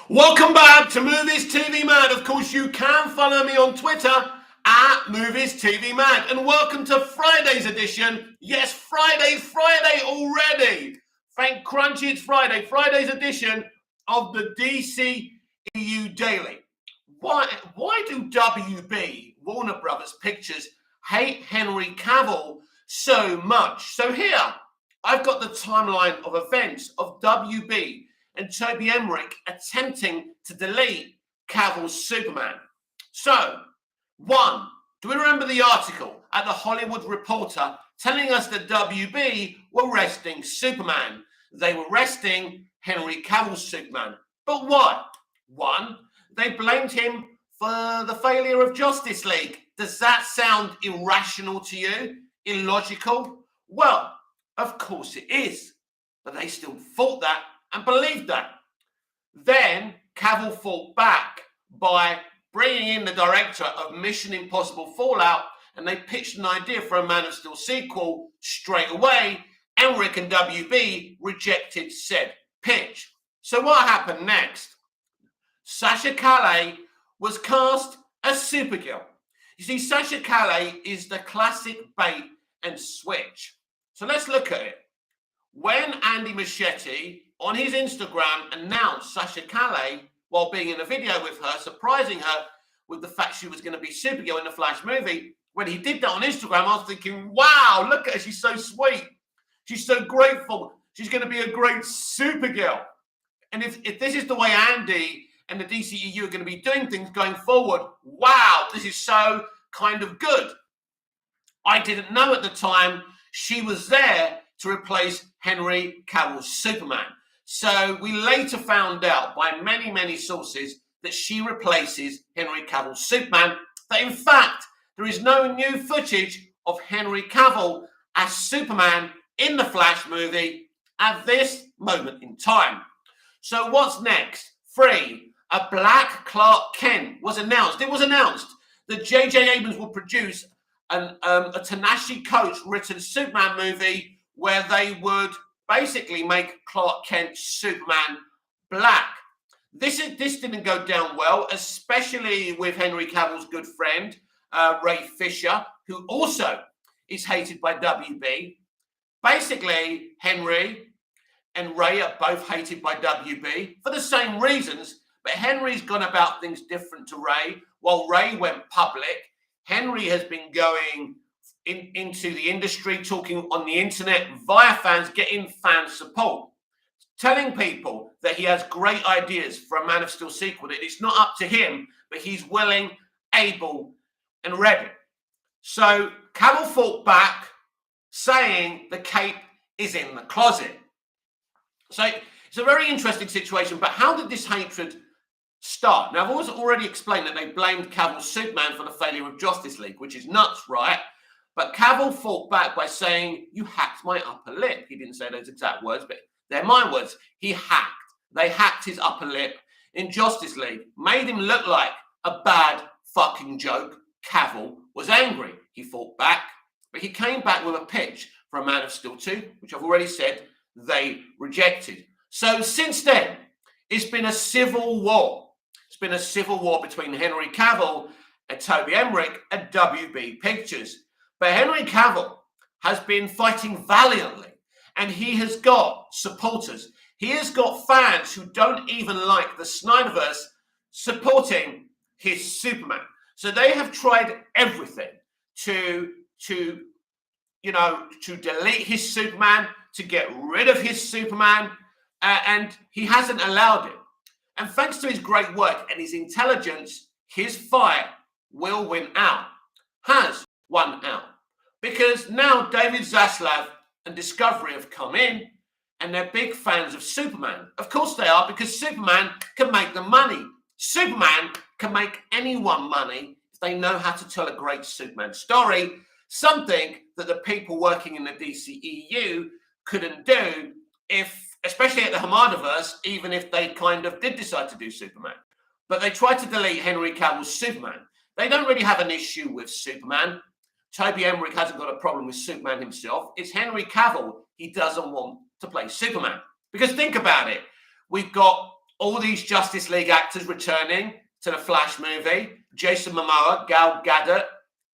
Welcome back to Movies TV Mad. Of course, you can follow me on Twitter at Movies TV Mad. And welcome to Friday's edition. Yes, Friday already. Thank Crunchy, it's Friday. Friday's edition of the dceu Daily. Why do WB, Warner Brothers Pictures, hate Henry Cavill so much? So here, I've got the timeline of events of WB and Toby Emmerich attempting to delete Cavill's Superman. So, one, do we remember the article at the Hollywood Reporter telling us that WB were resting Superman? They were resting Henry Cavill's Superman. But why? One, they blamed him for the failure of Justice League. Does that sound irrational to you? Illogical? Well, of course it is. But they still thought that and believed that. Then Cavill fought back by bringing in the director of Mission Impossible Fallout, and they pitched an idea for a Man of Steel sequel straight away. Emmerich and WB rejected said pitch. So what happened next? Sasha Calle was cast as Supergirl. You see, Sasha Calle is the classic bait and switch. So let's look at it. When Andy Muschietti on his Instagram announced Sasha Calle while being in a video with her, surprising her with the fact she was going to be Supergirl in the Flash movie, when he did that on Instagram, I was thinking, wow, look at her, she's so sweet. She's so grateful. She's going to be a great Supergirl. And if this is the way Andy and the dceu are going to be doing things going forward, wow, this is so kind of good. I didn't know at the time she was there to replace Henry Cavill's Superman. So we later found out by many, many sources that she replaces Henry Cavill's Superman, that in fact, there is no new footage of Henry Cavill as Superman in the Flash movie at this moment in time. So what's next? 3, a black Clark Kent was announced. It was announced that J.J. Abrams will produce a Ta-Nehisi Coates written Superman movie where they would basically make Clark Kent Superman black. This didn't go down well, especially with Henry Cavill's good friend, Ray Fisher, who also is hated by WB. Basically, Henry and Ray are both hated by WB for the same reasons, but Henry's gone about things different to Ray. While Ray went public, Henry has been going into the industry, talking on the internet via fans, getting fan support, telling people that he has great ideas for a Man of Steel sequel, that it's not up to him, but he's willing, able, and ready. So Cavill fought back, saying the cape is in the closet. So it's a very interesting situation, but how did this hatred start? Now, I've already explained that they blamed Cavill's Superman for the failure of Justice League, which is nuts, right? But Cavill fought back by saying, you hacked my upper lip. He didn't say those exact words, but they're my words. He hacked. They hacked his upper lip in Justice League, made him look like a bad fucking joke. Cavill was angry. He fought back, but he came back with a pitch for a Man of Steel 2, which I've already said they rejected. So since then, it's been a civil war. It's been a civil war between Henry Cavill and Toby Emmerich at WB Pictures. But Henry Cavill has been fighting valiantly, and he has got supporters. He has got fans who don't even like the Snyderverse supporting his Superman. So they have tried everything to delete his Superman, to get rid of his Superman, and he hasn't allowed it. And thanks to his great work and his intelligence, his fight will win out, has won out. Because now David Zaslav and Discovery have come in, and they're big fans of Superman. Of course they are, because Superman can make them money. Superman can make anyone money if they know how to tell a great Superman story, something that the people working in the dceu couldn't do, especially at the Hamadaverse, even if they kind of did decide to do Superman. But they tried to delete Henry Cavill's Superman. They don't really have an issue with Superman. Toby Emmerich hasn't got a problem with Superman himself. It's Henry Cavill he doesn't want to play Superman. Because think about it. We've got all these Justice League actors returning to the Flash movie, Jason Momoa, Gal Gadot,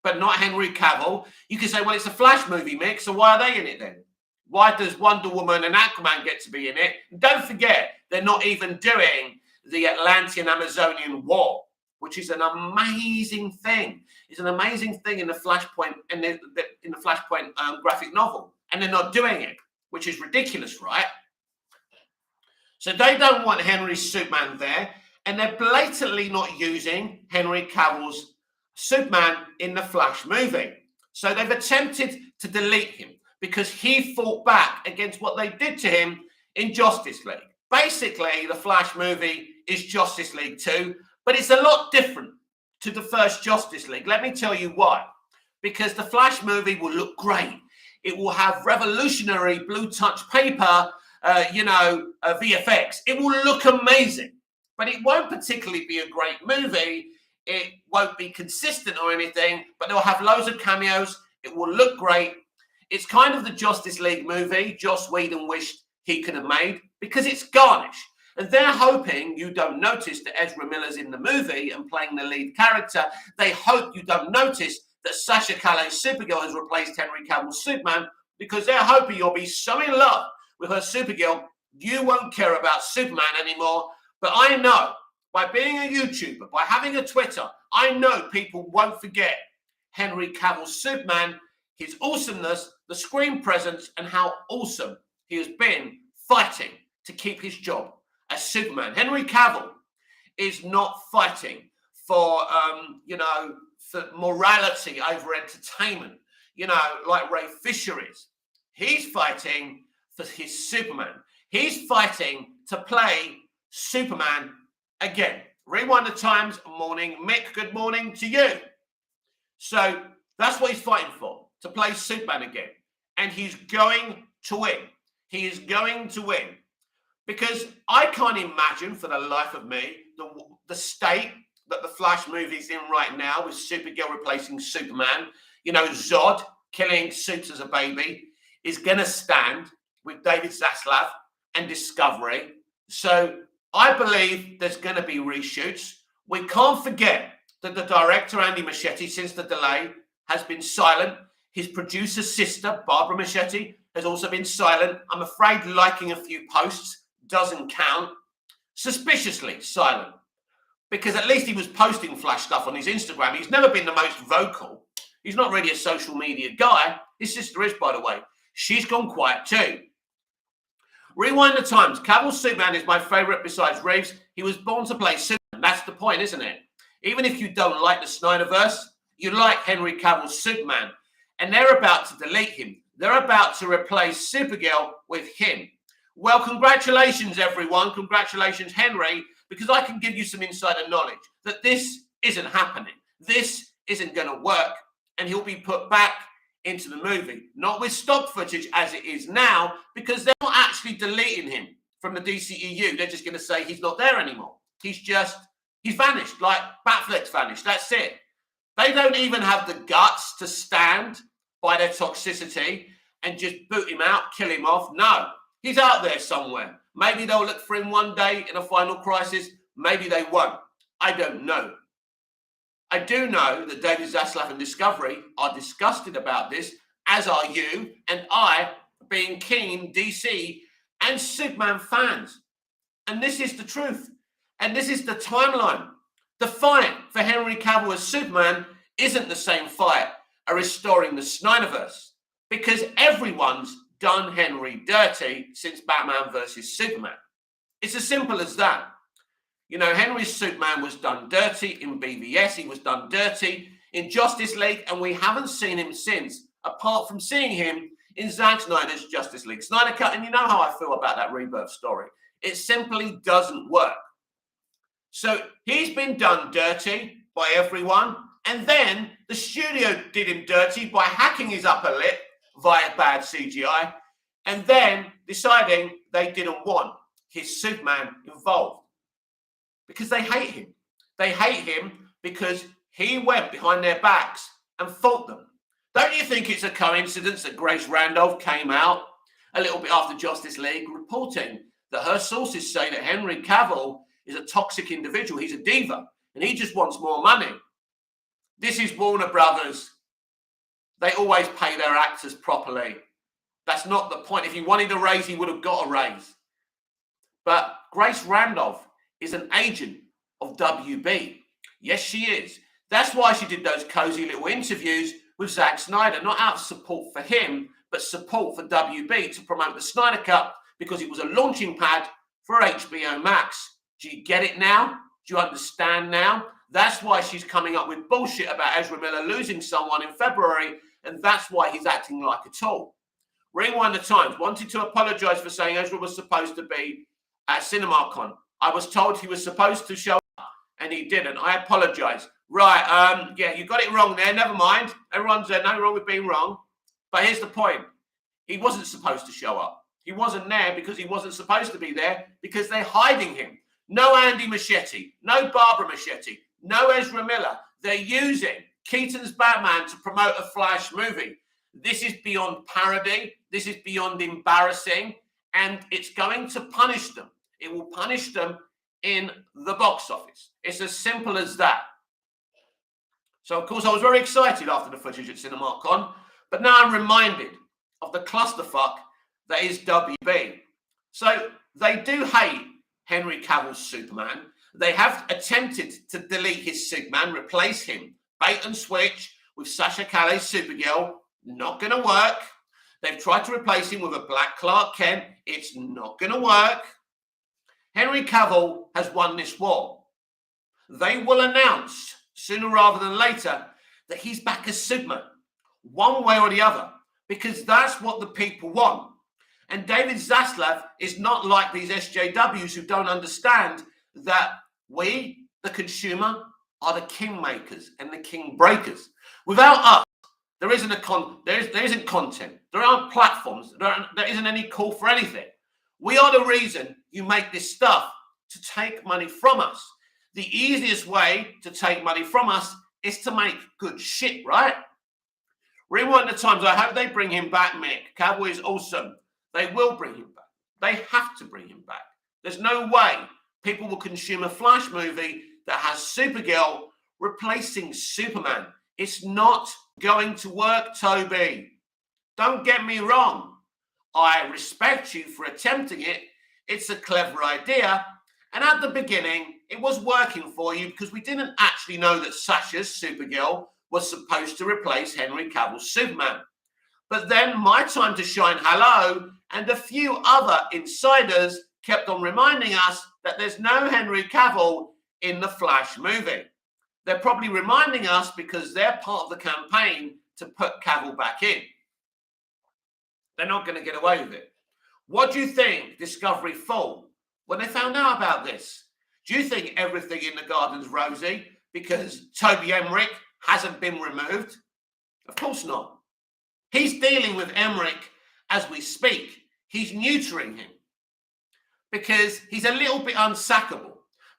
but not Henry Cavill. You can say, well, it's a Flash movie, Mick, so why are they in it then? Why does Wonder Woman and Aquaman get to be in it? And don't forget, they're not even doing the Atlantean-Amazonian War, which is an amazing thing. It's an amazing thing in the Flashpoint graphic novel, and they're not doing it, which is ridiculous, right? So they don't want Henry's Superman there, and they're blatantly not using Henry Cavill's Superman in the Flash movie. So they've attempted to delete him because he fought back against what they did to him in Justice League. Basically, the Flash movie is Justice League 2, but it's a lot different to the first Justice League. Let me tell you why. Because the Flash movie will look great. It will have revolutionary blue touch paper, VFX. It will look amazing, but it won't particularly be a great movie. It won't be consistent or anything, but they'll have loads of cameos. It will look great. It's kind of the Justice League movie Joss Whedon wished he could have made because it's garnish. And they're hoping you don't notice that Ezra Miller's in the movie and playing the lead character. They hope you don't notice that Sasha Calle's Supergirl has replaced Henry Cavill's Superman because they're hoping you'll be so in love with her Supergirl, you won't care about Superman anymore. But I know, by being a YouTuber, by having a Twitter, I know people won't forget Henry Cavill's Superman, his awesomeness, the screen presence, and how awesome he has been fighting to keep his job as Superman. Henry Cavill is not fighting for, for morality over entertainment, like Ray Fisher is. He's fighting for his Superman. He's fighting to play Superman again. Rewind the times, morning. Mick, good morning to you. So that's what he's fighting for, to play Superman again. And he's going to win. He is going to win. Because I can't imagine for the life of me the state that the Flash movie's in right now with Supergirl replacing Superman, Zod killing Suits as a baby, is going to stand with David Zaslav and Discovery. So I believe there's going to be reshoots. We can't forget that the director, Andy Muschietti, since the delay, has been silent. His producer sister, Barbara Muschietti, has also been silent. I'm afraid liking a few posts doesn't count. Suspiciously silent. Because at least he was posting Flash stuff on his Instagram. He's never been the most vocal. He's not really a social media guy. His sister is, by the way. She's gone quiet too. Rewind the times. Cavill's Superman is my favourite besides Reeves. He was born to play Superman. That's the point, isn't it? Even if you don't like the Snyderverse, you like Henry Cavill's Superman. And they're about to delete him. They're about to replace Supergirl with him. Well, congratulations, everyone. Congratulations, Henry, because I can give you some insider knowledge that this isn't happening. This isn't going to work. And he'll be put back into the movie, not with stock footage as it is now, because they're not actually deleting him from the DCEU. They're just going to say he's not there anymore. He's vanished, like Batfleck's vanished. That's it. They don't even have the guts to stand by their toxicity and just boot him out, kill him off. No, he's out there somewhere. Maybe they'll look for him one day in a final crisis. Maybe they won't. I don't know. I do know that David Zaslav and Discovery are disgusted about this, as are you and I, being keen DC and Superman fans. And this is the truth. And this is the timeline. The fight for Henry Cavill as Superman isn't the same fight as restoring the Snyderverse, because everyone's done Henry dirty since Batman versus Superman. It's as simple as that. Henry's Superman was done dirty in BVS. He was done dirty in Justice League, and we haven't seen him since, apart from seeing him in Zack Snyder's Justice League Snyder Cut. And you know how I feel about that Rebirth story. It simply doesn't work. So he's been done dirty by everyone, and then the studio did him dirty by hacking his upper lip via bad CGI, and then deciding they didn't want his Superman involved. Because they hate him. They hate him because he went behind their backs and fought them. Don't you think it's a coincidence that Grace Randolph came out a little bit after Justice League reporting that her sources say that Henry Cavill is a toxic individual. He's a diva, and he just wants more money. This is Warner Brothers. They always pay their actors properly. That's not the point. If he wanted a raise, he would have got a raise. But Grace Randolph is an agent of WB. Yes, she is. That's why she did those cozy little interviews with Zack Snyder, not out of support for him, but support for WB to promote the Snyder Cut, because it was a launching pad for HBO Max. Do you get it now? Do you understand now? That's why she's coming up with bullshit about Ezra Miller losing someone in February, and that's why he's acting like a tool. Rewind the Times wanted to apologise for saying Ezra was supposed to be at CinemaCon. I was told he was supposed to show up, and he didn't. I apologise. Right, yeah, you got it wrong there. Never mind. Everyone's no wrong with being wrong. But here's the point. He wasn't supposed to show up. He wasn't there because he wasn't supposed to be there, because they're hiding him. No Andy Muschietti, no Barbara Muschietti, no Ezra Miller. They're using Keaton's Batman to promote a Flash movie. This is beyond parody. This is beyond embarrassing, and it's going to punish them. It will punish them in the box office. It's as simple as that. So, of course, I was very excited after the footage at CinemaCon, but now I'm reminded of the clusterfuck that is WB. So they do hate Henry Cavill's Superman. They have attempted to delete his Superman, replace him, bait and switch with Sasha Calle's Supergirl. Not going to work. They've tried to replace him with a black Clark Kent. It's not going to work. Henry Cavill has won this war. They will announce sooner rather than later that he's back as Superman, one way or the other, because that's what the people want. And David Zaslav is not like these SJWs who don't understand that we, the consumer, are the kingmakers and the king breakers. Without us, there isn't there isn't content. There aren't platforms. There isn't any call for anything. We are the reason you make this stuff, to take money from us. The easiest way to take money from us is to make good shit, right? Rewind the Times. I hope they bring him back, Mick. Cavill is awesome. They will bring him back. They have to bring him back. There's no way people will consume a Flash movie that has Supergirl replacing Superman. It's not going to work, Toby. Don't get me wrong. I respect you for attempting it. It's a clever idea. And at the beginning, it was working for you because we didn't actually know that Sasha's Supergirl was supposed to replace Henry Cavill's Superman. But then My Time to Shine Hello and a few other insiders kept on reminding us that there's no Henry Cavill in the Flash movie. They're probably reminding us because they're part of the campaign to put Cavill back in. They're not going to get away with it. What do you think Discovery thought when they found out about this? Do you think everything in the garden's rosy because Toby Emmerich hasn't been removed? Of course not. He's dealing with Emmerich as we speak. He's neutering him because he's a little bit unsackable.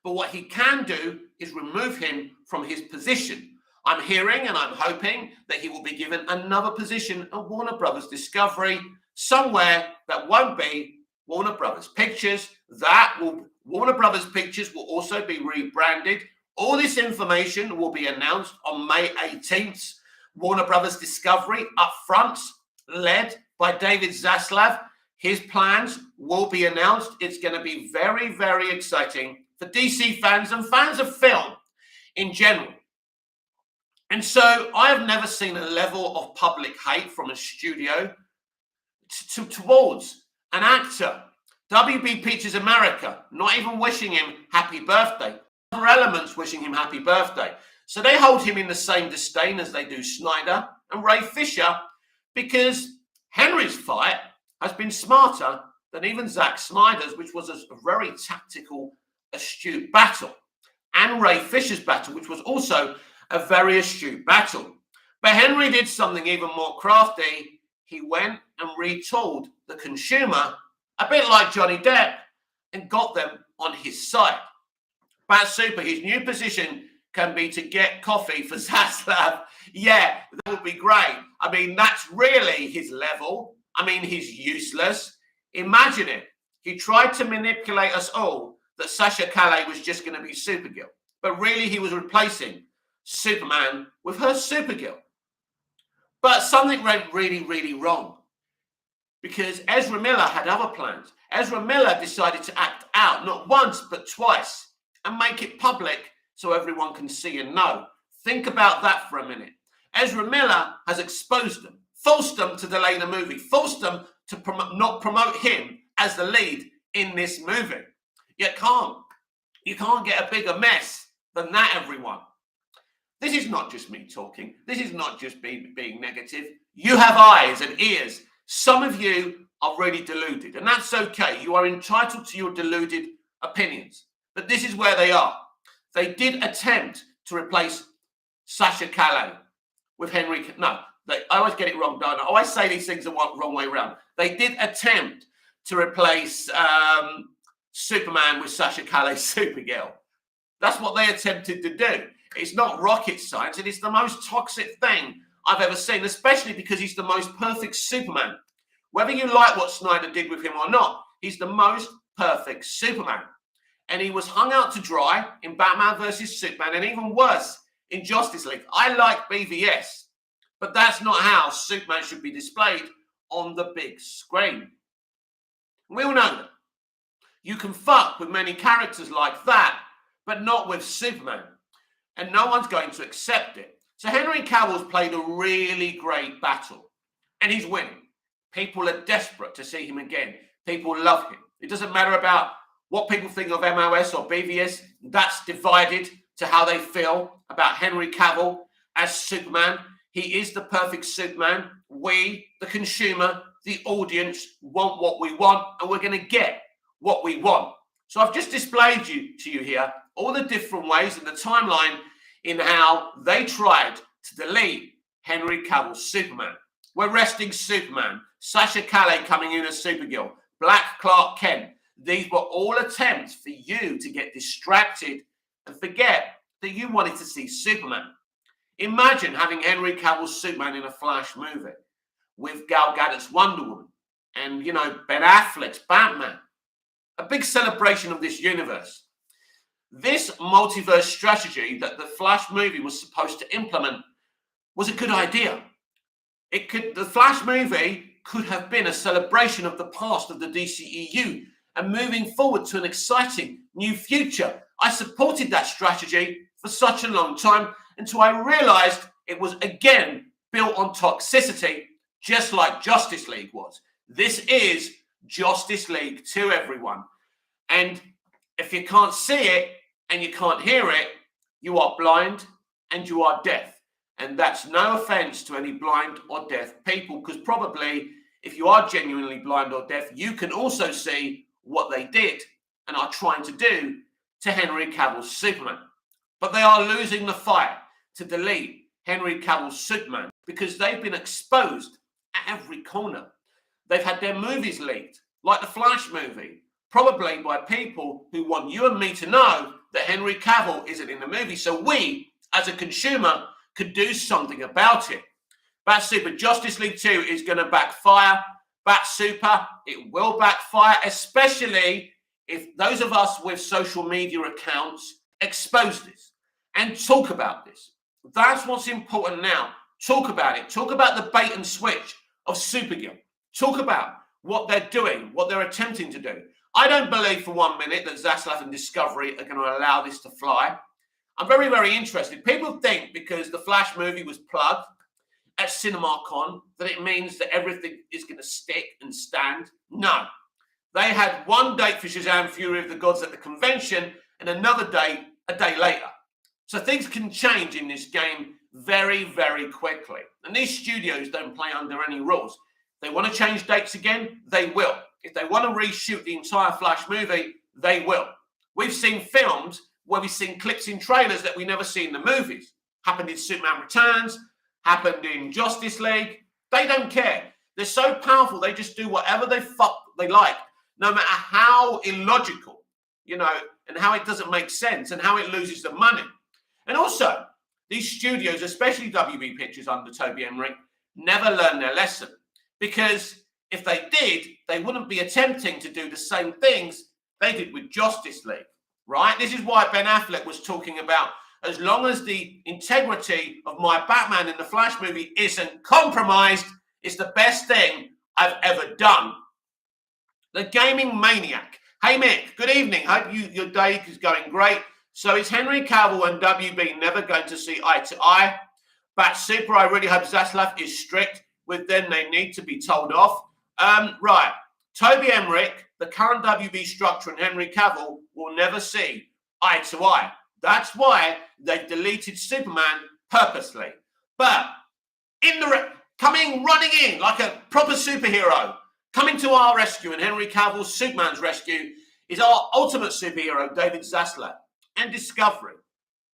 But what he can do is remove him from his position. I'm hearing and I'm hoping that he will be given another position at Warner Brothers Discovery, somewhere that won't be Warner Brothers Pictures. Warner Brothers Pictures will also be rebranded. All this information will be announced on May 18th. Warner Brothers Discovery up front, led by David Zaslav. His plans will be announced. It's going to be very, very exciting for DC fans and fans of film in general. And so I have never seen a level of public hate from a studio towards an actor. WB Pictures America, not even wishing him happy birthday. Other elements wishing him happy birthday. So they hold him in the same disdain as they do Snyder and Ray Fisher, because Henry's fight has been smarter than even Zack Snyder's, which was a very tactical, astute battle, and Ray Fisher's battle, which was also a very astute battle. But Henry did something even more crafty. He went and retooled the consumer, a bit like Johnny Depp, and got them on his side. Bat Super, his new position can be to get coffee for Zaslav. Yeah, that would be great. I mean, that's really his level. I mean, he's useless. Imagine it. He tried to manipulate us all that Sasha Calle was just going to be Supergirl. But really, he was replacing Superman with her Supergirl. But something went really, really wrong. Because Ezra Miller had other plans. Ezra Miller decided to act out, not once, but twice, and make it public so everyone can see and know. Think about that for a minute. Ezra Miller has exposed them, forced them to delay the movie, forced them to not promote him as the lead in this movie. You can't get a bigger mess than that, everyone. This is not just me talking. This is not just being negative. You have eyes and ears. Some of you are really deluded, and that's okay. You are entitled to your deluded opinions. But this is where they are. They did attempt to replace Sasha Calle with Henry. No, I always get it wrong, don't I? I always say these things the wrong way around. They did attempt to replace Superman with Sasha Calle's Supergirl. That's what they attempted to do. It's not rocket science, and it's the most toxic thing I've ever seen, especially because he's the most perfect Superman. Whether you like what Snyder did with him or not, he's the most perfect Superman. And he was hung out to dry in Batman versus Superman, and even worse, in Justice League. I like BVS, but that's not how Superman should be displayed on the big screen. We all know that. You can fuck with many characters like that, but not with Superman. And no one's going to accept it. So Henry Cavill's played a really great battle, and he's winning. People are desperate to see him again. People love him. It doesn't matter about what people think of MOS or BVS. That's divided to how they feel about Henry Cavill as Superman. He is the perfect Superman. We, the consumer, the audience, want what we want, and we're going to get what we want. So I've just displayed to you here all the different ways in the timeline in how they tried to delete Henry Cavill's Superman. We're resting Superman, Sasha Calle coming in as Supergirl, Black Clark Kent. These were all attempts for you to get distracted and forget that you wanted to see Superman. Imagine having Henry Cavill's Superman in a Flash movie with Gal Gadot's Wonder Woman and, Ben Affleck's Batman. A big celebration of this universe. This multiverse strategy that the Flash movie was supposed to implement was a good idea. The Flash movie could have been a celebration of the past of the DCEU and moving forward to an exciting new future. I supported that strategy for such a long time until I realized it was again built on toxicity, just like Justice League was. This is Justice League 2, everyone. And if you can't see it and you can't hear it, you are blind and you are deaf. And that's no offense to any blind or deaf people, because probably if you are genuinely blind or deaf, you can also see what they did and are trying to do to Henry Cavill's Superman. But they are losing the fight to delete Henry Cavill's Superman because they've been exposed at every corner. They've had their movies leaked, like the Flash movie, probably by people who want you and me to know that Henry Cavill isn't in the movie, so we, as a consumer, could do something about it. Bat Super Justice League 2 is going to backfire. Bat Super, it will backfire, especially if those of us with social media accounts expose this and talk about this. That's what's important now. Talk about it. Talk about the bait and switch of Supergirl. Talk about what they're doing, what they're attempting to do. I don't believe for 1 minute that Zaslav and Discovery are going to allow this to fly. I'm very, very interested. People think because the Flash movie was plugged at CinemaCon that it means that everything is going to stick and stand. No. They had one date for Shazam! Fury of the Gods at the convention and another date a day later. So things can change in this game very, very quickly. And these studios don't play under any rules. If they want to change dates again, they will. If they want to reshoot the entire Flash movie, they will. We've seen films where we've seen clips in trailers that we never see in the movies. Happened in Superman Returns, happened in Justice League. They don't care. They're so powerful, they just do whatever they like, no matter how illogical, and how it doesn't make sense and how it loses the money. And also, these studios, especially WB Pictures under Toby Emmerich, never learn their lesson. Because if they did, they wouldn't be attempting to do the same things they did with Justice League, right? This is why Ben Affleck was talking about, as long as the integrity of my Batman in the Flash movie isn't compromised, it's the best thing I've ever done. The Gaming Maniac. Hey, Mick, good evening. Hope your day is going great. So is Henry Cavill and WB never going to see eye to eye? But Super, I really hope Zaslav is strict with them. They need to be told off. Right. Toby Emmerich, the current WB structure, and Henry Cavill will never see eye to eye. That's why they've deleted Superman purposely. But coming running in like a proper superhero, coming to our rescue and Henry Cavill's Superman's rescue is our ultimate superhero, David Zaslav, and Discovery.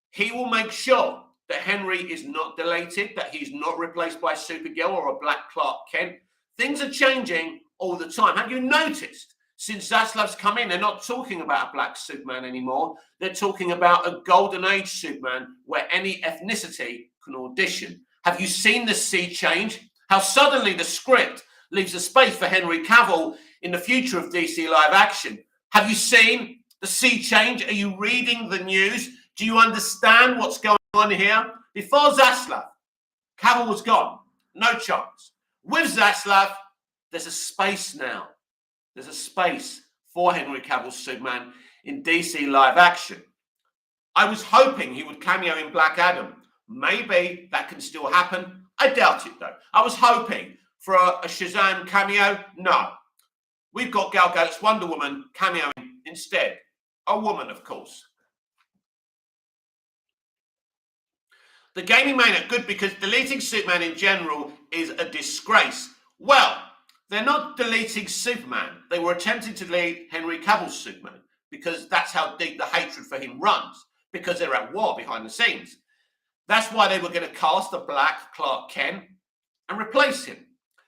He will make sure that Henry is not deleted, that he's not replaced by Supergirl or a Black Clark Kent. Things are changing all the time. Have you noticed since Zaslav's come in, they're not talking about a black Superman anymore. They're talking about a golden age Superman where any ethnicity can audition. Have you seen the sea change? How suddenly the script leaves a space for Henry Cavill in the future of DC live action. Have you seen the sea change? Are you reading the news? Do you understand what's going on here? Before Zaslav, Cavill was gone. No chance. With Zaslav, there's a space now. There's a space for Henry Cavill's Superman in DC live action. I was hoping he would cameo in Black Adam. Maybe that can still happen. I doubt it, though. I was hoping for a Shazam cameo. No. We've got Gal Gadot's Wonder Woman cameoing instead. A woman, of course. The Gaming Maniac, good because deleting Superman in general is a disgrace. Well, they're not deleting Superman. They were attempting to delete Henry Cavill's Superman because that's how deep the hatred for him runs, because they're at war behind the scenes. That's why they were going to cast a black Clark Kent and replace him.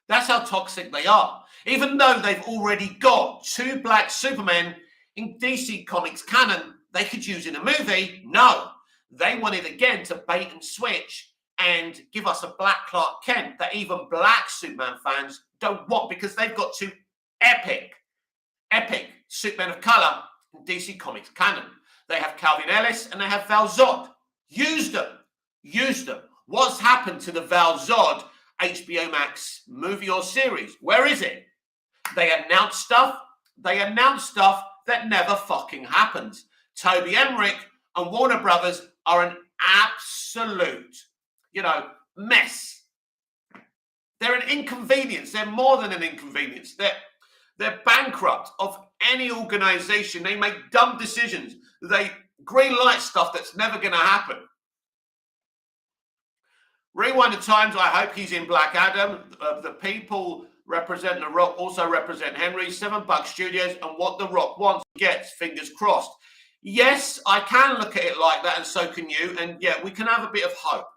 That's how toxic they are. Even though they've already got two black Supermen in DC Comics canon they could use in a movie, no. They wanted again to bait and switch and give us a black Clark Kent that even black Superman fans don't want because they've got two epic Supermen of color in DC Comics canon. They have Calvin Ellis and they have Val Zod. Use them. What's happened to the Val Zod HBO Max movie or series? Where is it? They announce stuff that never fucking happens. Toby Emmerich and Warner Brothers are an absolute, mess. They're an inconvenience. They're more than an inconvenience. They're bankrupt of any organization. They make dumb decisions. They green light stuff that's never going to happen. Rewind the times. I hope he's in Black Adam. The people represent The Rock, also represent Henry. $7 Studios, and what The Rock wants gets. Fingers crossed. Yes, I can look at it like that, and so can you. And yeah, we can have a bit of hope.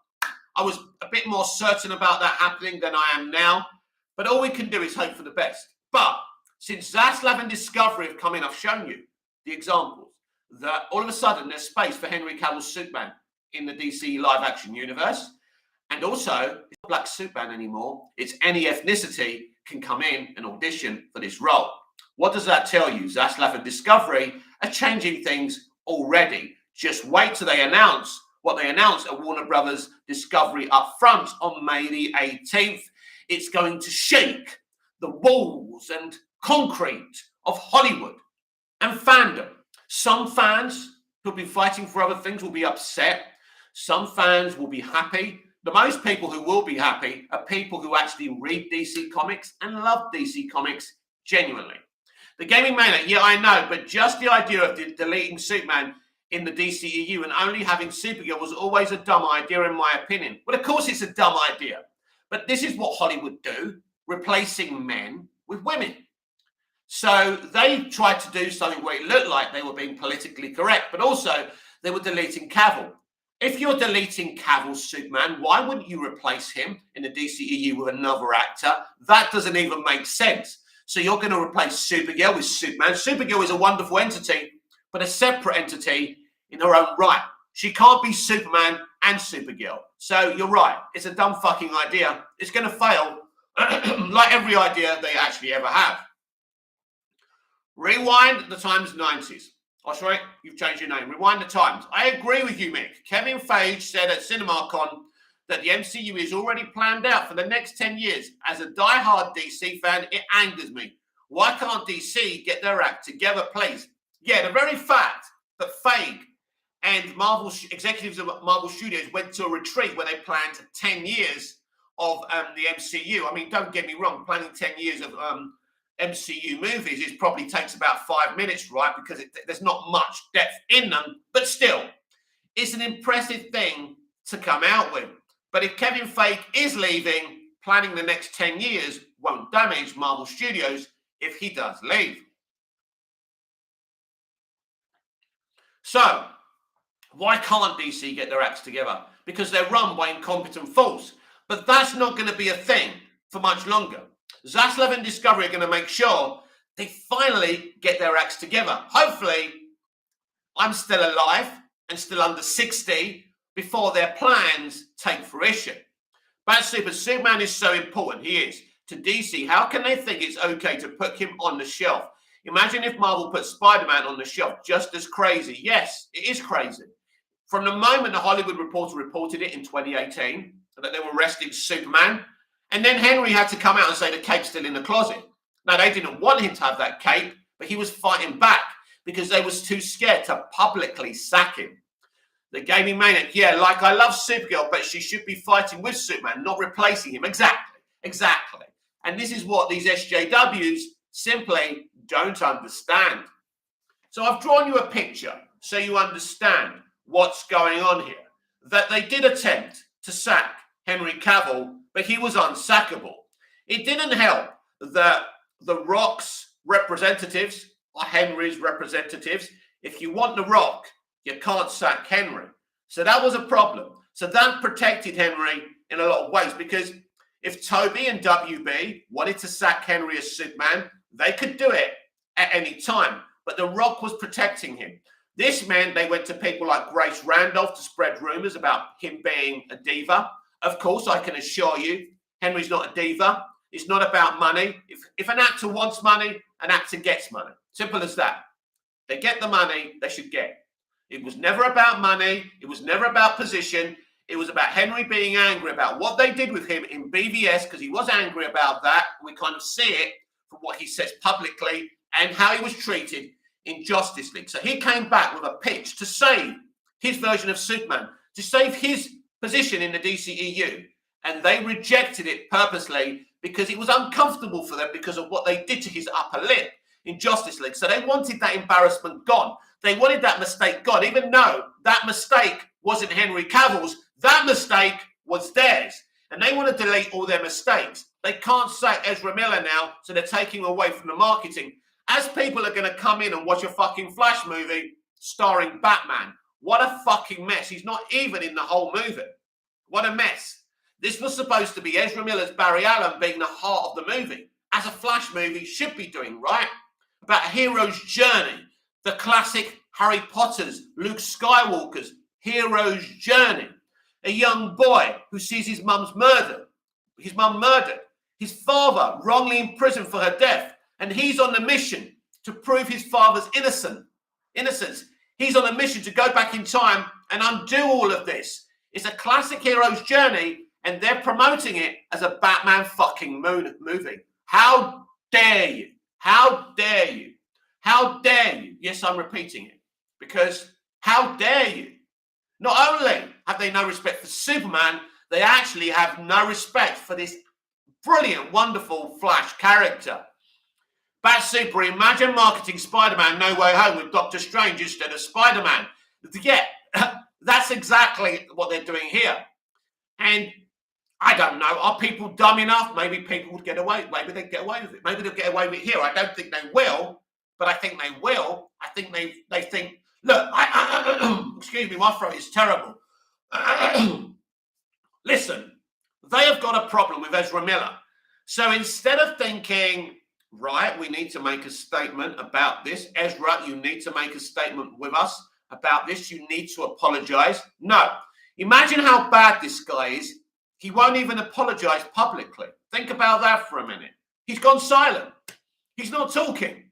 I was a bit more certain about that happening than I am now. But all we can do is hope for the best. But since Zaslav and Discovery have come in, I've shown you the examples that all of a sudden there's space for Henry Cavill's Superman in the DC live action universe. And also, it's not Black Superman anymore. It's any ethnicity can come in and audition for this role. What does that tell you? Zaslav and Discovery are changing things already. Just wait till they announce what they announced at Warner Brothers Discovery up front on May the 18th. It's going to shake the walls and concrete of Hollywood and fandom. Some fans who've been fighting for other things will be upset. Some fans will be happy. The most people who will be happy are people who actually read DC Comics and love DC Comics genuinely. The Gaming Maniac, yeah, I know, but just the idea of deleting Superman in the DCEU and only having Supergirl was always a dumb idea, in my opinion. Well, of course it's a dumb idea, but this is what Hollywood do, replacing men with women. So they tried to do something where it looked like they were being politically correct, but also they were deleting Cavill. If you're deleting Cavill's Superman, why wouldn't you replace him in the DCEU with another actor? That doesn't even make sense. So you're going to replace Supergirl with Superman. Supergirl is a wonderful entity, but a separate entity in her own right. She can't be Superman and Supergirl. So you're right. It's a dumb fucking idea. It's going to fail, like every idea they actually ever have. Rewind the Times 90s. Oh, sorry, you've changed your name. Rewind the Times. I agree with you, Mick. Kevin Feige said at CinemaCon that the MCU is already planned out for the next 10 years. As a die-hard DC fan, it angers me. Why can't DC get their act together, please? Yeah, the very fact that Feige and Marvel executives of Marvel Studios went to a retreat where they planned 10 years of the MCU. I mean, don't get me wrong, planning 10 years of MCU movies probably takes about 5 minutes, right? Because there's not much depth in them, but still, it's an impressive thing to come out with. But if Kevin Feige is leaving, planning the next 10 years won't damage Marvel Studios if he does leave. So, why can't DC get their acts together? Because they're run by incompetent fools. But that's not going to be a thing for much longer. Zaslav and Discovery are going to make sure they finally get their acts together. Hopefully, I'm still alive and still under 60 before their plans take fruition. But Superman is so important. He is. To DC, how can they think it's okay to put him on the shelf? Imagine if Marvel put Spider-Man on the shelf. Just as crazy. Yes, it is crazy. From the moment the Hollywood Reporter reported it in 2018, that they were arresting Superman, and then Henry had to come out and say the cape's still in the closet. Now, they didn't want him to have that cape, but he was fighting back because they was too scared to publicly sack him. The gaming maniac, yeah, like I love Supergirl, but she should be fighting with Superman, not replacing him. Exactly. And this is what these SJWs simply don't understand. So I've drawn you a picture so you understand what's going on here. That they did attempt to sack Henry Cavill, but he was unsackable. It didn't help that The Rock's representatives are Henry's representatives. If you want The Rock, you can't sack Henry. So that was a problem. So that protected Henry in a lot of ways, because if Toby and WB wanted to sack Henry as Superman, they could do it at any time. But The Rock was protecting him. This meant they went to people like Grace Randolph to spread rumors about him being a diva. Of course, I can assure you, Henry's not a diva. It's not about money. If an actor wants money, an actor gets money. Simple as that. They get the money they should get. It was never about money. It was never about position. It was about Henry being angry about what they did with him in BVS, because he was angry about that. We kind of see it from what he says publicly and how he was treated in Justice League. So he came back with a pitch to save his version of Superman, to save his position in the DCEU. And they rejected it purposely because it was uncomfortable for them because of what they did to his upper lip in Justice League. So they wanted that embarrassment gone. They wanted that mistake gone, even though that mistake wasn't Henry Cavill's. That mistake was theirs. And they want to delete all their mistakes. They can't sack Ezra Miller now, so they're taking away from the marketing. As people are going to come in and watch a fucking Flash movie starring Batman. What a fucking mess. He's not even in the whole movie. What a mess. This was supposed to be Ezra Miller's Barry Allen being the heart of the movie, as a Flash movie should be doing, right? About a hero's journey. The classic Harry Potter's, Luke Skywalker's hero's journey. A young boy who sees his mum murdered, his father wrongly imprisoned for her death, and he's on the mission to prove his father's innocence. He's on a mission to go back in time and undo all of this. It's a classic hero's journey, and they're promoting it as a Batman fucking movie. How dare you? How dare you? How dare you? Yes, I'm repeating it. Because how dare you? Not only have they no respect for Superman, they actually have no respect for this brilliant, wonderful Flash character. Bat Super, imagine marketing Spider-Man No Way Home with Doctor Strange instead of Spider-Man. Yeah, that's exactly what they're doing here. And I don't know, are people dumb enough? Maybe people would get away. Maybe they'd get away with it. Maybe they'll get away with it here. I don't think they will, but I think they will. I think they think, look, excuse me, my throat is terrible. Listen, they have got a problem with Ezra Miller. So instead of thinking, right, we need to make a statement about this. Ezra, you need to make a statement with us about this. You need to apologize. No. Imagine how bad this guy is. He won't even apologize publicly. Think about that for a minute. He's gone silent. He's not talking.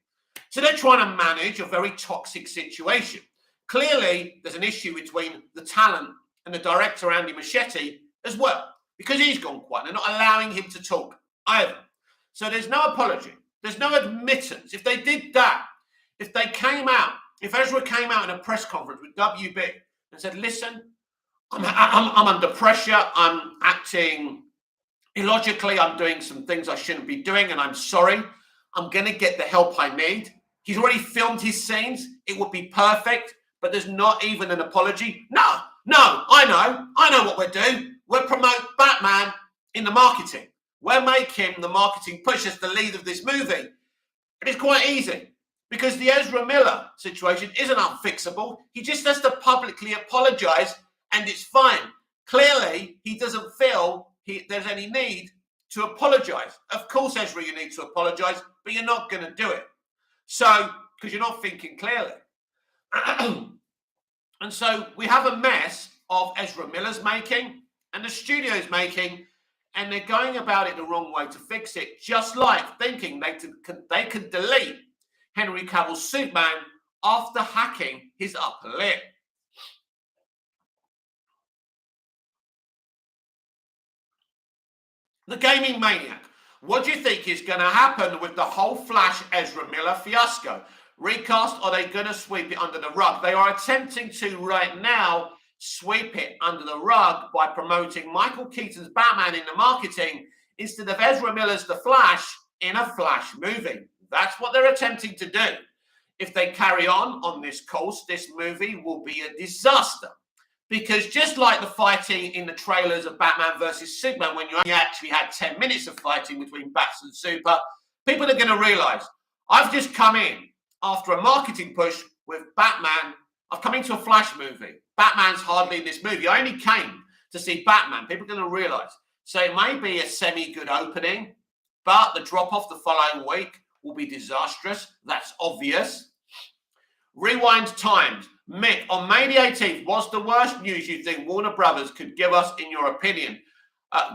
So they're trying to manage a very toxic situation. Clearly, there's an issue between the talent and the director, Andy Muschietti, as well, because he's gone quiet. They're not allowing him to talk either. So there's no apology. There's no admittance. If they did that, if Ezra came out in a press conference with WB and said, listen, I'm under pressure, I'm acting illogically, I'm doing some things I shouldn't be doing, and I'm sorry, I'm going to get the help I need. He's already filmed his scenes. It would be perfect, but there's not even an apology. No, I know what we're doing. We're promoting Batman in the marketing. We're making the marketing push as the lead of this movie. And it's quite easy because the Ezra Miller situation isn't unfixable. He just has to publicly apologize and it's fine. Clearly, he doesn't feel there's any need to apologize. Of course, Ezra, you need to apologize, but you're not going to do it. So, because you're not thinking clearly. And so we have a mess of Ezra Miller's making and the studio's making, and they're going about it the wrong way to fix it, just like thinking they could delete Henry Cavill's Superman after hacking his upper lip. The Gaming Maniac. What do you think is going to happen with the whole Flash Ezra Miller fiasco? Recast, or are they going to sweep it under the rug? They are attempting to right now sweep it under the rug by promoting Michael Keaton's Batman in the marketing instead of Ezra Miller's The Flash in a Flash movie. That's what they're attempting to do. If they carry on this course, this movie will be a disaster. Because just like the fighting in the trailers of Batman versus Superman, when you only actually had 10 minutes of fighting between Bats and Super, people are going to realize, I've just come in after a marketing push with Batman. I've come into a Flash movie. Batman's hardly in this movie. I only came to see Batman. People are going to realize. So it may be a semi-good opening, but the drop-off the following week will be disastrous. That's obvious. Rewind times. Mick, on May the 18th, what's the worst news you think Warner Brothers could give us, in your opinion?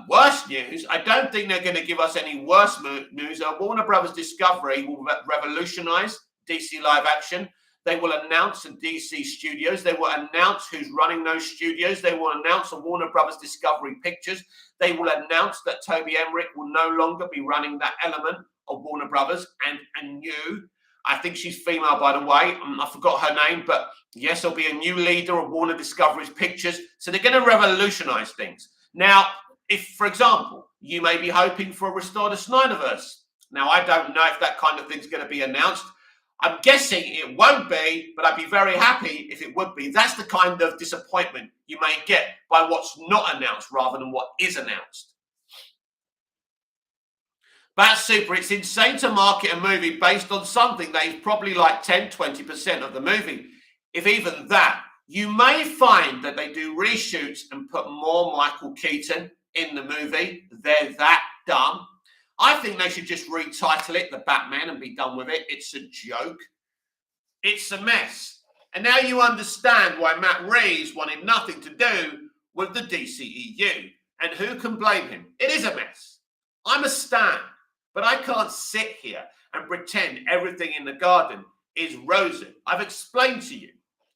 Worst news? I don't think they're going to give us any worse news. Warner Brothers Discovery will revolutionize DC live action. They will announce the DC studios. They will announce who's running those studios. They will announce the Warner Brothers Discovery Pictures. They will announce that Toby Emmerich will no longer be running that element of Warner Brothers and a new, I think she's female, by the way. I forgot her name, but yes, there'll be a new leader of Warner Discovery's Pictures. So they're going to revolutionize things. Now, if, for example, you may be hoping for a Restore the Snyderverse. Now, I don't know if that kind of thing's going to be announced. I'm guessing it won't be, but I'd be very happy if it would be. That's the kind of disappointment you may get by what's not announced rather than what is announced. Bat Super, it's insane to market a movie based on something that is probably like 10, 20% of the movie. If even that, you may find that they do reshoots and put more Michael Keaton in the movie. They're that dumb. I think they should just retitle it The Batman and be done with it. It's a joke. It's a mess. And now you understand why Matt Reeves wanted nothing to do with the DCEU. And who can blame him? It is a mess. I'm a stan. But I can't sit here and pretend everything in the garden is rosy. I've explained to you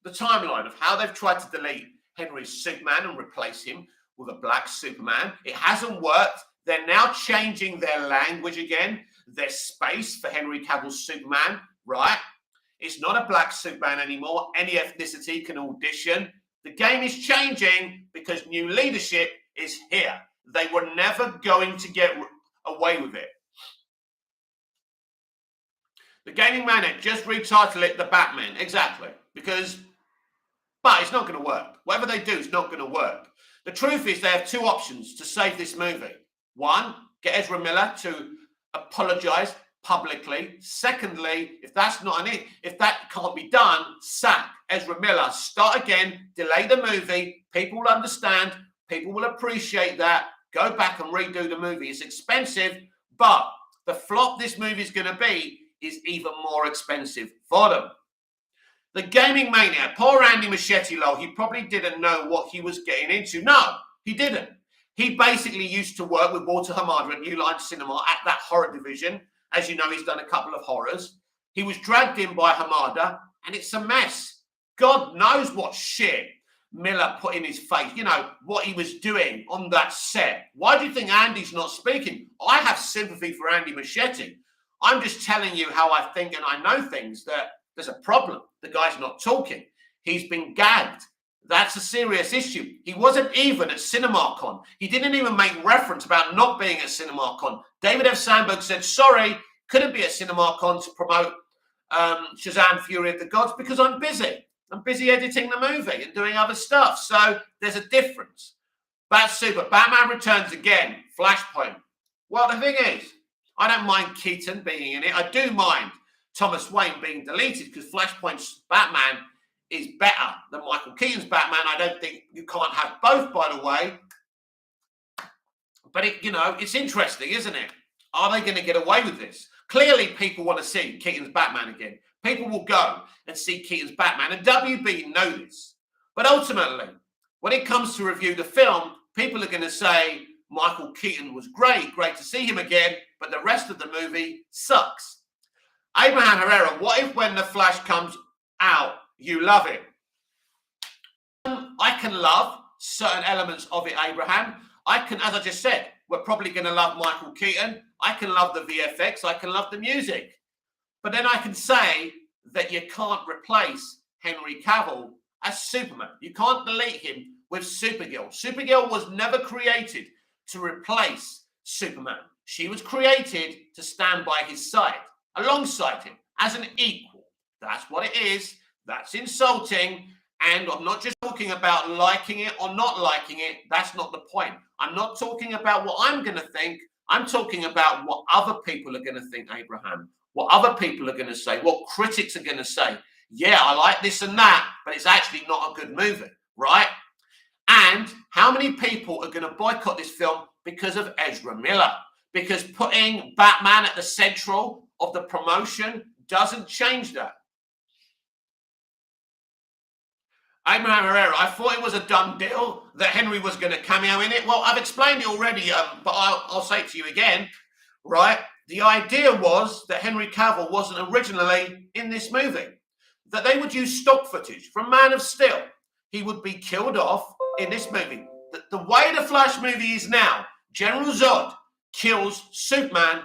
the timeline of how they've tried to delete Henry's Superman and replace him with a black Superman. It hasn't worked. They're now changing their language again. There's space for Henry Cavill's Superman, right? It's not a black Superman anymore. Any ethnicity can audition. The game is changing because new leadership is here. They were never going to get away with it. The Gaming Maniac, just retitle it The Batman. Exactly. But it's not going to work. Whatever they do, it's not going to work. The truth is they have two options to save this movie. One, get Ezra Miller to apologize publicly. Secondly, if that can't be done, sack Ezra Miller. Start again, delay the movie. People will understand. People will appreciate that. Go back and redo the movie. It's expensive, but the flop this movie is going to be is even more expensive for them. The Gaming Maniac, poor Andy Muschietti, he probably didn't know what he was getting into. No, he didn't. He basically used to work with Walter Hamada at New Line Cinema at that horror division. As you know, he's done a couple of horrors. He was dragged in by Hamada, and it's a mess. God knows what shit Miller put in his face, you know, what he was doing on that set. Why do you think Andy's not speaking? I have sympathy for Andy Machete. I'm just telling you how I think and I know things, that there's a problem. The guy's not talking. He's been gagged. That's a serious issue. He wasn't even at CinemaCon. He didn't even make reference about not being at CinemaCon. David F. Sandberg said, sorry, couldn't be at CinemaCon to promote Shazam! Fury of the Gods because I'm busy. I'm busy editing the movie and doing other stuff. So there's a difference. That's super. Batman Returns again. Flashpoint. Well, the thing is, I don't mind Keaton being in it. I do mind Thomas Wayne being deleted because Flashpoint's Batman is better than Michael Keaton's Batman. I don't think you can't have both, by the way. But, it's interesting, isn't it? Are they going to get away with this? Clearly, people want to see Keaton's Batman again. People will go and see Keaton's Batman. And WB know this. But ultimately, when it comes to review the film, people are going to say, Michael Keaton was great to see him again, but the rest of the movie sucks. Abraham Herrera, what if when The Flash comes out, you love it? I can love certain elements of it, Abraham. I can, as I just said, we're probably going to love Michael Keaton. I can love the VFX. I can love the music. But then I can say that you can't replace Henry Cavill as Superman. You can't delete him with Supergirl. Supergirl was never created to replace Superman. She was created to stand by his side, alongside him, as an equal. That's what it is. That's insulting. And I'm not just talking about liking it or not liking it. That's not the point. I'm not talking about what I'm going to think. I'm talking about what other people are going to think, Abraham. What other people are going to say. What critics are going to say. Yeah, I like this and that, but it's actually not a good movie, right? And how many people are going to boycott this film because of Ezra Miller? Because putting Batman at the central of the promotion doesn't change that. Abraham Herrera, I thought it was a done deal that Henry was going to cameo in it. Well, I've explained it already, but I'll say it to you again, right? The idea was that Henry Cavill wasn't originally in this movie, that they would use stock footage from Man of Steel. He would be killed off in this movie. The way the Flash movie is now, General Zod kills Superman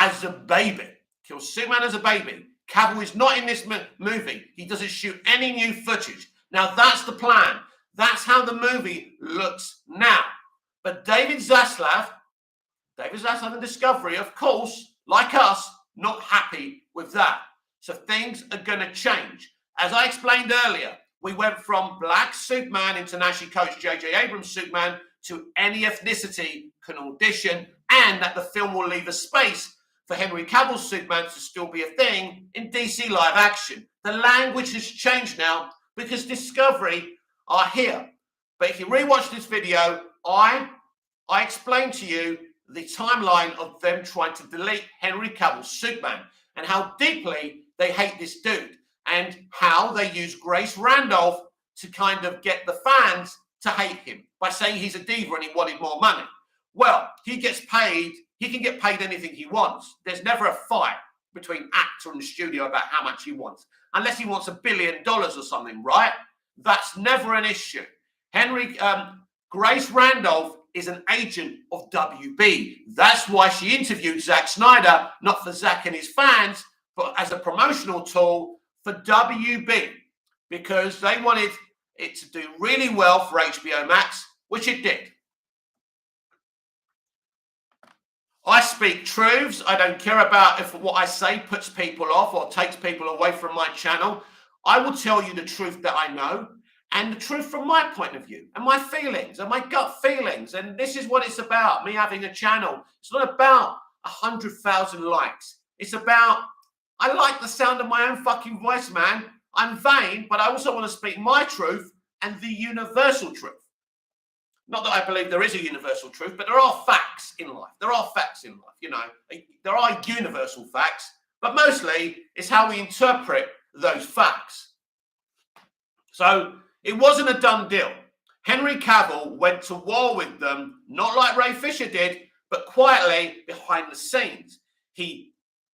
as a baby. Kills Superman as a baby. Cavill is not in this movie. He doesn't shoot any new footage. Now, that's the plan. That's how the movie looks now. But David Zaslav and Discovery, of course, like us, not happy with that. So things are going to change. As I explained earlier, we went from black Superman, internationally coached J.J. Abrams Superman, to any ethnicity can audition, and that the film will leave a space for Henry Cavill's Superman to still be a thing in DC live action. The language has changed now because Discovery are here. But if you rewatch this video, I explained to you the timeline of them trying to delete Henry Cavill's Superman and how deeply they hate this dude and how they use Grace Randolph to kind of get the fans to hate him by saying he's a diva and he wanted more money. Well, he gets paid. He can get paid anything he wants. There's never a fight between actor and the studio about how much he wants, unless he wants $1 billion or something, right? That's never an issue. Grace Randolph is an agent of WB. That's why she interviewed Zack Snyder, not for Zack and his fans, but as a promotional tool for WB, because they wanted it to do really well for HBO Max, which it did. I speak truths. I don't care about if what I say puts people off or takes people away from my channel. I will tell you the truth that I know and the truth from my point of view and my feelings and my gut feelings. And this is what it's about, me having a channel. It's not about 100,000 likes. It's about, I like the sound of my own fucking voice, man. I'm vain, but I also want to speak my truth and the universal truth. Not that I believe there is a universal truth, but there are facts in life. There are facts in life, you know. There are universal facts, but mostly it's how we interpret those facts. So it wasn't a done deal. Henry Cavill went to war with them, not like Ray Fisher did, but quietly behind the scenes.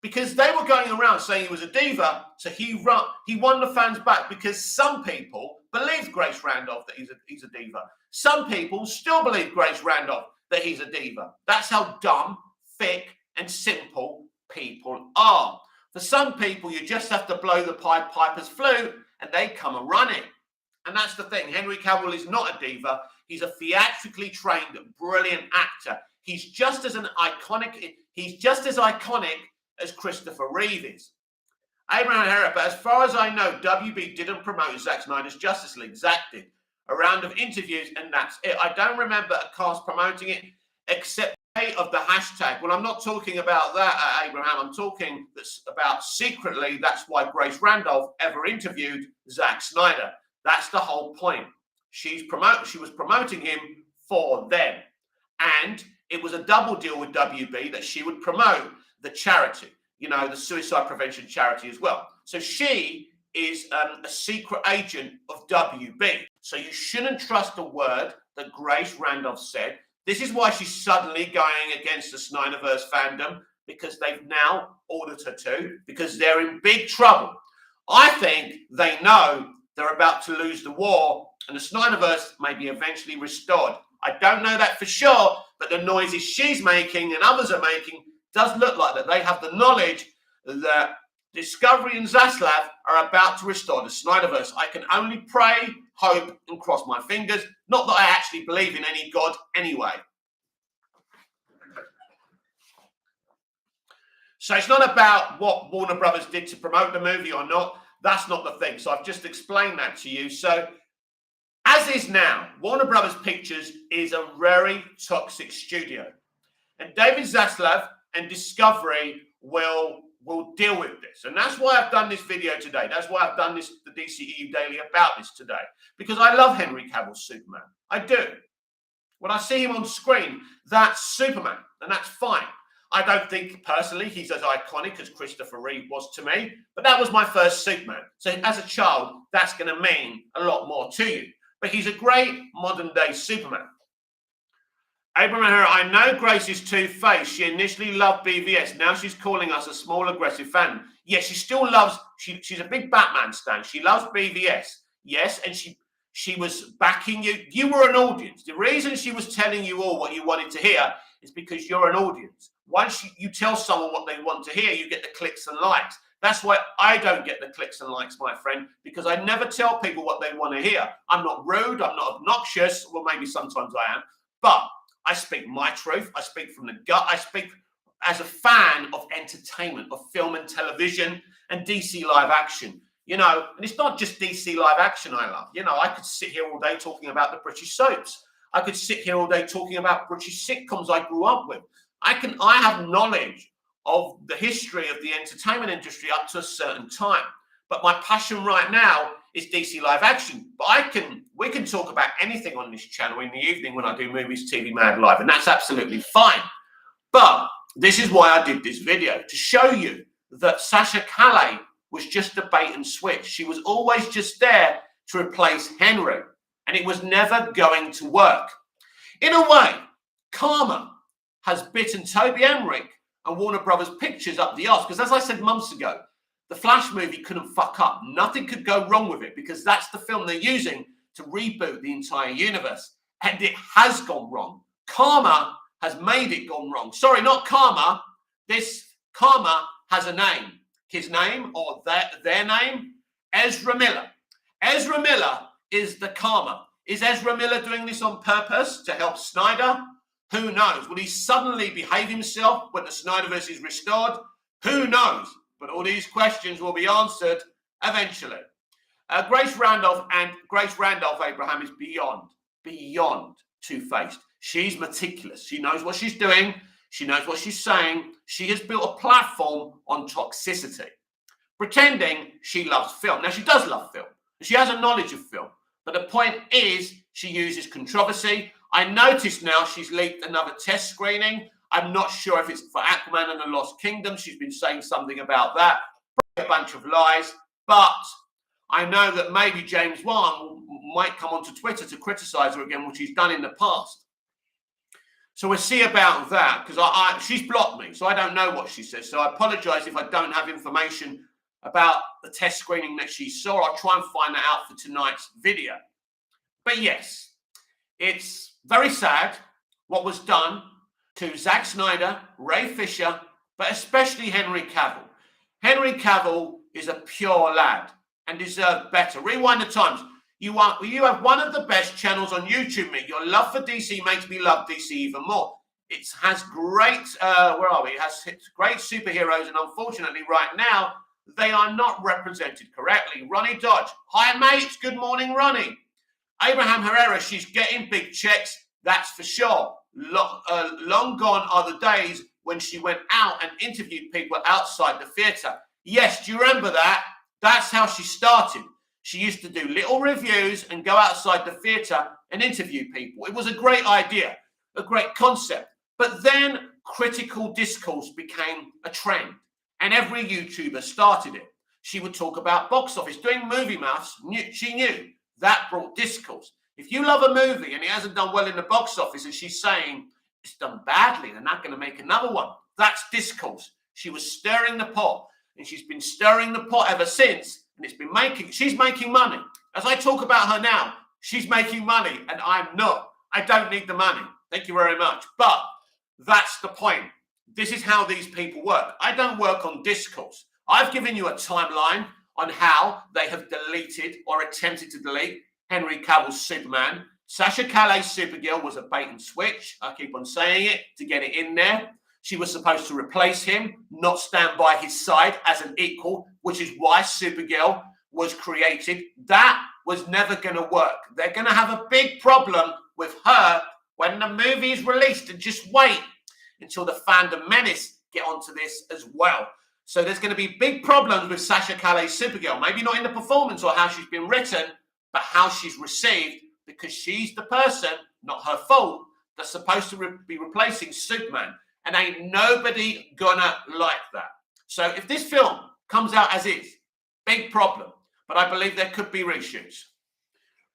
Because they were going around saying he was a diva, so he won the fans back because some people believed Grace Randolph that he's a diva. Some people still believe Grace Randolph that he's a diva. That's how dumb, thick, and simple people are. For some people, you just have to blow the Pied Piper's flute and they come a running. And that's the thing. Henry Cavill is not a diva. He's a theatrically trained, brilliant actor. He's just as iconic as Christopher Reeve is. Abraham Herrera, but as far as I know, WB didn't promote Zack Snyder's Justice League. Zack did a round of interviews, and that's it. I don't remember a cast promoting it except of the hashtag. Well, I'm not talking about that, Abraham. I'm talking about secretly. That's why Grace Randolph ever interviewed Zack Snyder. That's the whole point. She was promoting him for them, and it was a double deal with WB that she would promote the charity, the suicide prevention charity as well. So she is a secret agent of WB. So you shouldn't trust a word that Grace Randolph said. This is why she's suddenly going against the Snyderverse fandom, because they've now ordered her to, because they're in big trouble. I think they know they're about to lose the war and the Snyderverse may be eventually restored. I don't know that for sure, but the noises she's making and others are making does look like that they have the knowledge that Discovery and Zaslav are about to restore the Snyderverse. I can only pray, hope, and cross my fingers. Not that I actually believe in any God anyway. So it's not about what Warner Brothers did to promote the movie or not. That's not the thing. So I've just explained that to you. So as is now, Warner Brothers Pictures is a very toxic studio. And David Zaslav and Discovery will deal with this. And that's why I've done this video today. That's why I've done the DCEU Daily about this today. Because I love Henry Cavill's Superman. I do. When I see him on screen, that's Superman. And that's fine. I don't think, personally, he's as iconic as Christopher Reeve was to me. But that was my first Superman. So as a child, that's going to mean a lot more to you. But he's a great modern-day Superman. Abraham Herrera, I know Grace is two-faced. She initially loved BVS. Now she's calling us a small, aggressive fan. Yes, she still loves, she's a big Batman stan. She loves BVS. Yes, and she was backing you. You were an audience. The reason she was telling you all what you wanted to hear is because you're an audience. Once you tell someone what they want to hear, you get the clicks and likes. That's why I don't get the clicks and likes, my friend, because I never tell people what they want to hear. I'm not rude. I'm not obnoxious. Well, maybe sometimes I am. But I speak my truth. I speak from the gut. I speak as a fan of entertainment, of film and television and DC live action. And it's not just DC live action I love. I could sit here all day talking about the British soaps. I could sit here all day talking about British sitcoms I grew up with. I have knowledge of the history of the entertainment industry up to a certain time. But my passion right now is DC live action. But we can talk about anything on this channel in the evening when I do Movies TV Mad Live, and that's absolutely fine. But this is why I did this video, to show you that Sasha Calle was just a bait and switch. She was always just there to replace Henry, and it was never going to work. In a way, karma has bitten Toby Emmerich and Warner Brothers Pictures up the arse, because as I said months ago, the Flash movie couldn't fuck up. Nothing could go wrong with it, because that's the film they're using to reboot the entire universe. And it has gone wrong. Karma has made it gone wrong. Sorry, not karma. This karma has a name. His name, or their name, Ezra Miller. Ezra Miller is the karma. Is Ezra Miller doing this on purpose to help Snyder? Who knows? Will he suddenly behave himself when the Snyderverse is restored? Who knows? But all these questions will be answered eventually. Grace Randolph, Abraham, is beyond two-faced. She's meticulous. She knows what she's doing. She knows what she's saying. She has built a platform on toxicity, pretending she loves film. Now, she does love film. She has a knowledge of film. But the point is, she uses controversy. I noticed now she's leaked another test screening. I'm not sure if it's for Aquaman and the Lost Kingdom. She's been saying something about that. Probably a bunch of lies. But I know that maybe James Wan might come onto Twitter to criticize her again, which he's done in the past. So we'll see about that, because she's blocked me, so I don't know what she says. So I apologize if I don't have information about the test screening that she saw. I'll try and find that out for tonight's video. But yes, it's very sad what was done to Zack Snyder, Ray Fisher, but especially Henry Cavill. Henry Cavill is a pure lad and deserved better. Rewind the times. You have one of the best channels on YouTube, mate. Your love for DC makes me love DC even more. It has great, It has great superheroes, and unfortunately right now, they are not represented correctly. Ronnie Dodge. Hi, mates. Good morning, Ronnie. Abraham Herrera, she's getting big checks, that's for sure. Long gone are the days when she went out and interviewed people outside the theatre. Yes, do you remember that? That's how she started. She used to do little reviews and go outside the theatre and interview people. It was a great idea, a great concept. But then critical discourse became a trend, and every YouTuber started it. She would talk about box office, doing movie maths. She knew that brought discourse. If you love a movie and it hasn't done well in the box office, and she's saying it's done badly, they're not going to make another one, that's discourse. She was stirring the pot, and she's been stirring the pot ever since. And she's making money. As I talk about her now, she's making money, and I'm not. I don't need the money. Thank you very much. But that's the point. This is how these people work. I don't work on discourse. I've given you a timeline on how they have deleted or attempted to delete Henry Cavill's Superman. Sasha Calais' Supergirl was a bait and switch. I keep on saying it to get it in there. She was supposed to replace him, not stand by his side as an equal, which is why Supergirl was created. That was never going to work. They're going to have a big problem with her when the movie is released. And just wait until the fandom menace get onto this as well. So there's going to be big problems with Sasha Calais' Supergirl. Maybe not in the performance or how she's been written, but how she's received, because she's the person, not her fault, that's supposed to be replacing Superman. And ain't nobody gonna like that. So if this film comes out as is, big problem. But I believe there could be reshoots.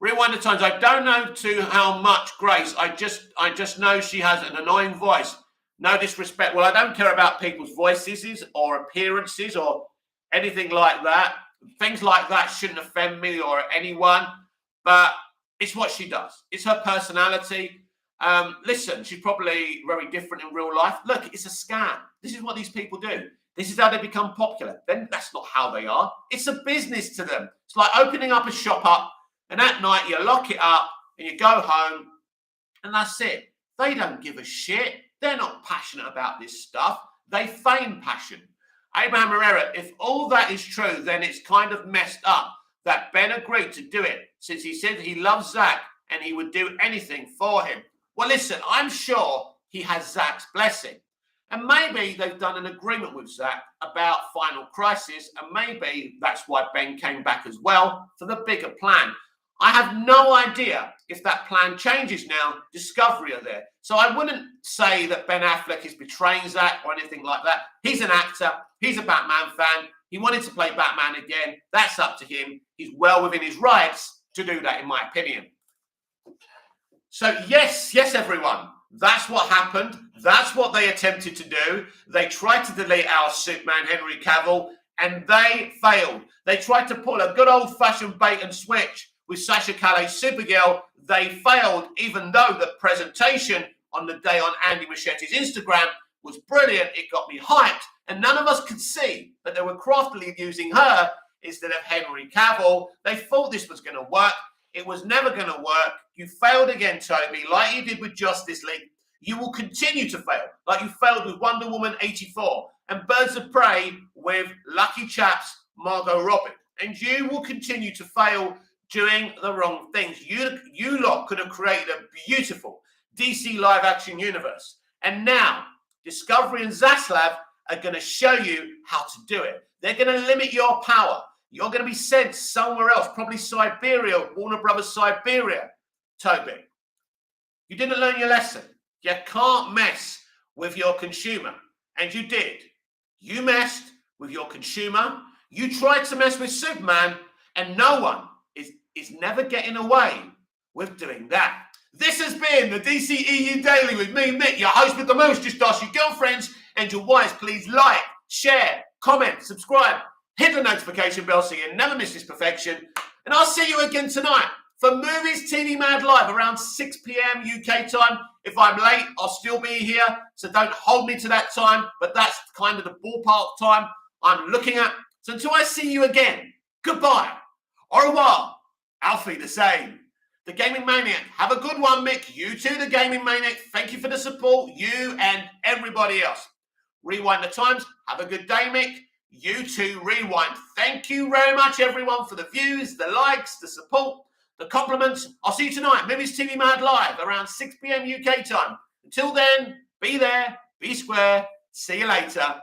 Rewind the times. I don't know to how much Grace. I just know she has an annoying voice. No disrespect. Well, I don't care about people's voices or appearances or anything like that. Things like that shouldn't offend me or anyone. But it's what she does. It's her personality. Listen, she's probably very different in real life. Look, it's a scam. This is what these people do. This is how they become popular. Then that's not how they are. It's a business to them. It's like opening up a shop up, and at night you lock it up and you go home, and that's it. They don't give a shit. They're not passionate about this stuff. They feign passion. Abraham Herrera, if all that is true, then it's kind of messed up that Ben agreed to do it, since he said he loves Zack and he would do anything for him. Well, listen, I'm sure he has Zack's blessing. And maybe they've done an agreement with Zack about Final Crisis, and maybe that's why Ben came back as well for the bigger plan. I have no idea if that plan changes now. Discovery are there. So I wouldn't say that Ben Affleck is betraying Zack or anything like that. He's an actor. He's a Batman fan. He wanted to play Batman again. That's up to him. He's well within his rights to do that, in my opinion. So yes, everyone. That's what happened. That's what they attempted to do. They tried to delete our Superman, Henry Cavill, and they failed. They tried to pull a good old-fashioned bait and switch with Sasha Calais' Supergirl. They failed, even though the presentation on the day on Andy Machete's Instagram was brilliant. It got me hyped, and none of us could see that they were craftily using her instead of Henry Cavill. They thought this was going to work. It was never going to work. You failed again, Toby, like you did with Justice League. You will continue to fail, like you failed with Wonder Woman 84 and Birds of Prey with Lucky Chaps, Margot Robbie. And you will continue to fail doing the wrong things. You lot could have created a beautiful DC live-action universe. And now, Discovery and Zaslav are going to show you how to do it. They're going to limit your power. You're going to be sent somewhere else, probably Siberia, Warner Brothers Siberia, Toby. You didn't learn your lesson. You can't mess with your consumer. And you did. You messed with your consumer. You tried to mess with Superman, And no one is never getting away with doing that. This has been the DCEU Daily with me, Mick, your host with the most. Just ask your girlfriends and your wives, please like, share, comment, subscribe, hit the notification bell so you never miss this perfection. And I'll see you again tonight for Movies TV Mad Live around 6 p.m. UK time. If I'm late, I'll still be here, so don't hold me to that time, but that's kind of the ballpark time I'm looking at. So until I see you again, goodbye. Au revoir. Alfie the same. The Gaming Maniac. Have a good one, Mick. You too, the Gaming Maniac. Thank you for the support. You and everybody else. Rewind the times. Have a good day, Mick. You too, rewind. Thank you very much, everyone, for the views, the likes, the support, the compliments. I'll see you tonight. Movies TV Mad Live around 6 p.m. UK time. Until then, be there, be square. See you later.